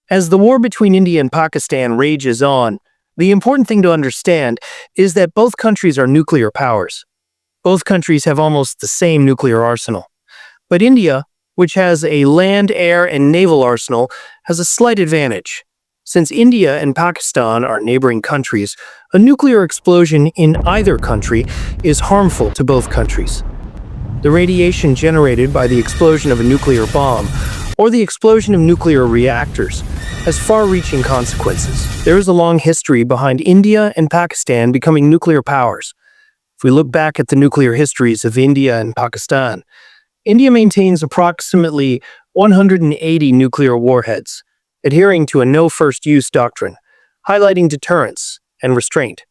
As the war between India and Pakistan rages on, the important thing to understand is that both countries are nuclear powers. Both countries have almost the same nuclear arsenal. But India, which has a land, air, and naval arsenal, has a slight advantage. Since India and Pakistan are neighboring countries, a nuclear explosion in either country is harmful to both countries. The radiation generated by the explosion of a nuclear bomb or the explosion of nuclear reactors has far-reaching consequences. There is a long history behind India and Pakistan becoming nuclear powers. If we look back at the nuclear histories of India and Pakistan, India maintains approximately 180 nuclear warheads, adhering to a no-first-use doctrine, highlighting deterrence and restraint.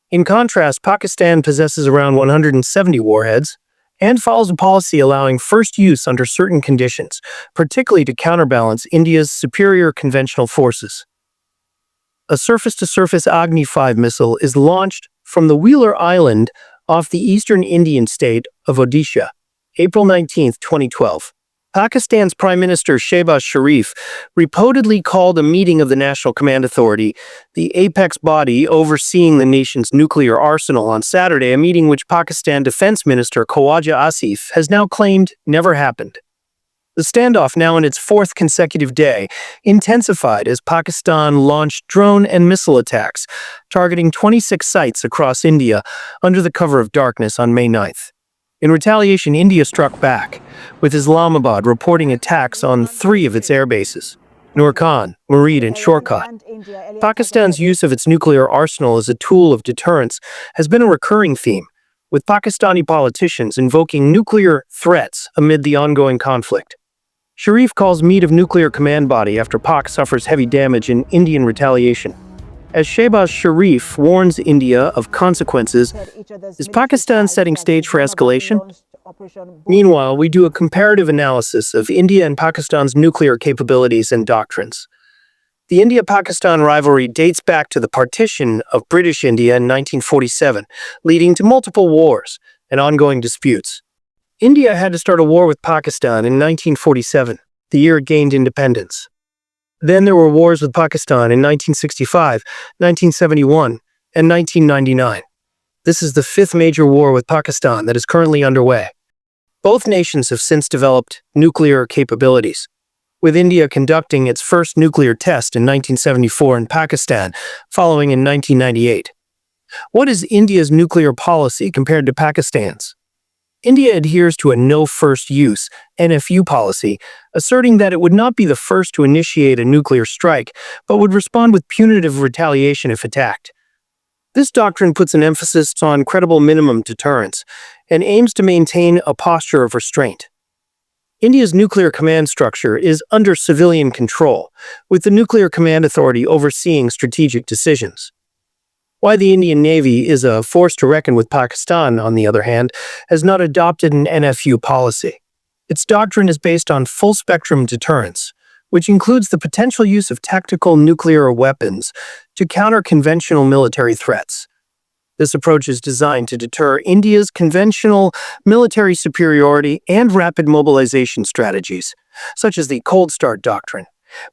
In contrast, Pakistan possesses around 170 warheads and follows a policy allowing first use under certain conditions, particularly to counterbalance India's superior conventional forces. A surface-to-surface Agni-5 missile is launched from the Wheeler Island off the eastern Indian state of Odisha, April 19, 2012. Pakistan's Prime Minister Shehbaz Sharif reportedly called a meeting of the National Command Authority, the apex body overseeing the nation's nuclear arsenal, on Saturday, a meeting which Pakistan Defense Minister Khawaja Asif has now claimed never happened. The standoff, now in its fourth consecutive day, intensified as Pakistan launched drone and missile attacks, targeting 26 sites across India under the cover of darkness on May 9th. In retaliation, India struck back, with Islamabad reporting attacks on 3 of its air bases, Nur Khan, Murid, and Shorkat. Pakistan's use of its nuclear arsenal as a tool of deterrence has been a recurring theme, with Pakistani politicians invoking nuclear threats amid the ongoing conflict. Sharif calls meet of nuclear command body after Pak suffers heavy damage in Indian retaliation. As Shehbaz Sharif warns India of consequences, is Pakistan setting stage for escalation? Meanwhile, we do a comparative analysis of India and Pakistan's nuclear capabilities and doctrines. The India-Pakistan rivalry dates back to the partition of British India in 1947, leading to multiple wars and ongoing disputes. India had to start a war with Pakistan in 1947, the year it gained independence. Then there were wars with Pakistan in 1965, 1971, and 1999. This is the 5th major war with Pakistan that is currently underway. Both nations have since developed nuclear capabilities, with India conducting its first nuclear test in 1974 and Pakistan following in 1998. What is India's nuclear policy compared to Pakistan's? India adheres to a no-first-use (NFU) policy, asserting that it would not be the first to initiate a nuclear strike, but would respond with punitive retaliation if attacked. This doctrine puts an emphasis on credible minimum deterrence and aims to maintain a posture of restraint. India's nuclear command structure is under civilian control, with the Nuclear Command Authority overseeing strategic decisions. Why the Indian Navy is a force to reckon with, Pakistan, on the other hand, has not adopted an NFU policy. Its doctrine is based on full-spectrum deterrence, which includes the potential use of tactical nuclear weapons to counter conventional military threats. This approach is designed to deter India's conventional military superiority and rapid mobilization strategies, such as the Cold Start doctrine.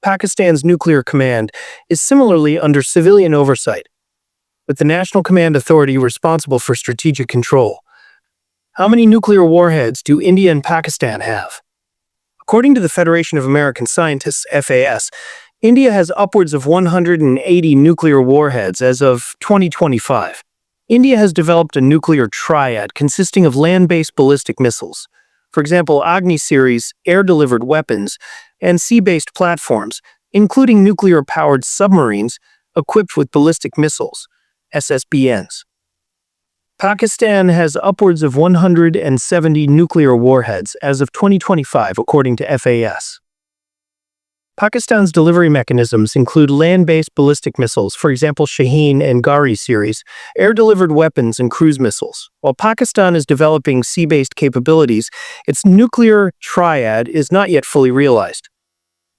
Pakistan's nuclear command is similarly under civilian oversight, with the National Command Authority responsible for strategic control. How many nuclear warheads do India and Pakistan have? According to the Federation of American Scientists, FAS, India has upwards of 180 nuclear warheads as of 2025. India has developed a nuclear triad consisting of land-based ballistic missiles, for example, Agni-series air-delivered weapons, and sea-based platforms, including nuclear-powered submarines equipped with ballistic missiles, SSBNs. Pakistan has upwards of 170 nuclear warheads as of 2025, according to FAS. Pakistan's delivery mechanisms include land-based ballistic missiles, for example Shaheen and Ghauri series, air-delivered weapons, and cruise missiles. While Pakistan is developing sea-based capabilities, its nuclear triad is not yet fully realized.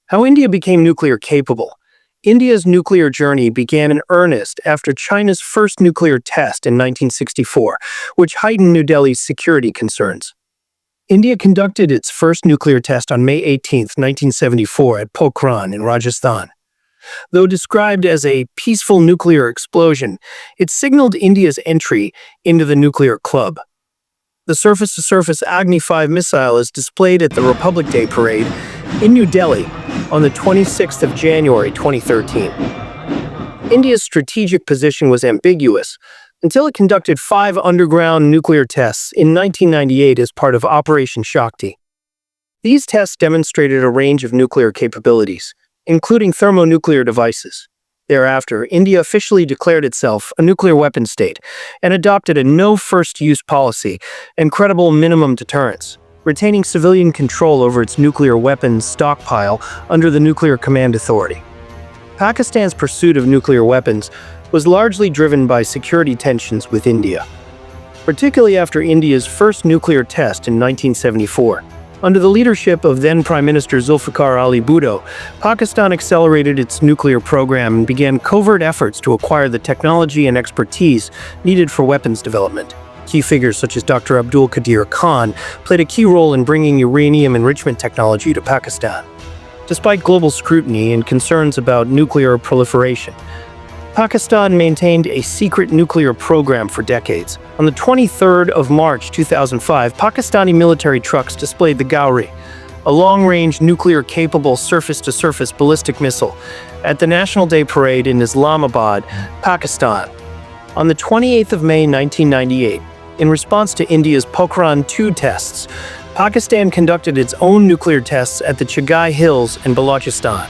How India became nuclear capable. India's nuclear journey began in earnest after China's first nuclear test in 1964, which heightened New Delhi's security concerns. India conducted its first nuclear test on May 18, 1974 at Pokhran in Rajasthan. Though described as a peaceful nuclear explosion, it signaled India's entry into the nuclear club. The surface-to-surface Agni 5 missile is displayed at the Republic Day Parade in New Delhi on the 26th of January 2013. India's strategic position was ambiguous until it conducted 5 underground nuclear tests in 1998 as part of Operation Shakti. These tests demonstrated a range of nuclear capabilities, including thermonuclear devices. Thereafter, India officially declared itself a nuclear weapon state and adopted a no-first-use policy and credible minimum deterrents, retaining civilian control over its nuclear weapons stockpile under the Nuclear Command Authority. Pakistan's pursuit of nuclear weapons was largely driven by security tensions with India, particularly after India's first nuclear test in 1974. Under the leadership of then Prime Minister Zulfikar Ali Bhutto, Pakistan accelerated its nuclear program and began covert efforts to acquire the technology and expertise needed for weapons development. Key figures such as Dr. Abdul Qadir Khan played a key role in bringing uranium enrichment technology to Pakistan. Despite global scrutiny and concerns about nuclear proliferation, Pakistan maintained a secret nuclear program for decades. On the 23rd of March 2005, Pakistani military trucks displayed the Gauri, a long-range nuclear-capable surface-to-surface ballistic missile, at the National Day Parade in Islamabad, Pakistan. On the 28th of May 1998, in response to India's Pokhran-2 tests, Pakistan conducted its own nuclear tests at the Chagai Hills in Balochistan,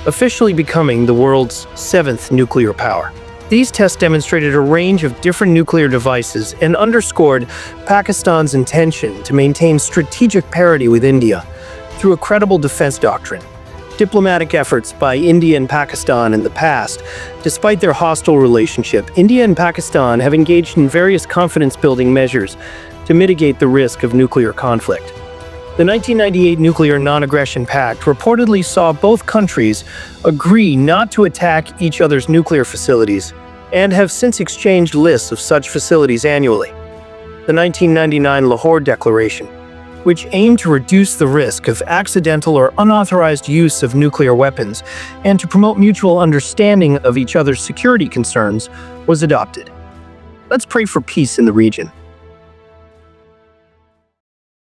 officially becoming the world's 7th nuclear power. These tests demonstrated a range of different nuclear devices and underscored Pakistan's intention to maintain strategic parity with India through a credible defense doctrine. Diplomatic efforts by India and Pakistan in the past. Despite their hostile relationship, India and Pakistan have engaged in various confidence-building measures to mitigate the risk of nuclear conflict. The 1998 Nuclear Non-Aggression Pact reportedly saw both countries agree not to attack each other's nuclear facilities and have since exchanged lists of such facilities annually. The 1999 Lahore Declaration, which aimed to reduce the risk of accidental or unauthorized use of nuclear weapons and to promote mutual understanding of each other's security concerns, was adopted. Let's pray for peace in the region.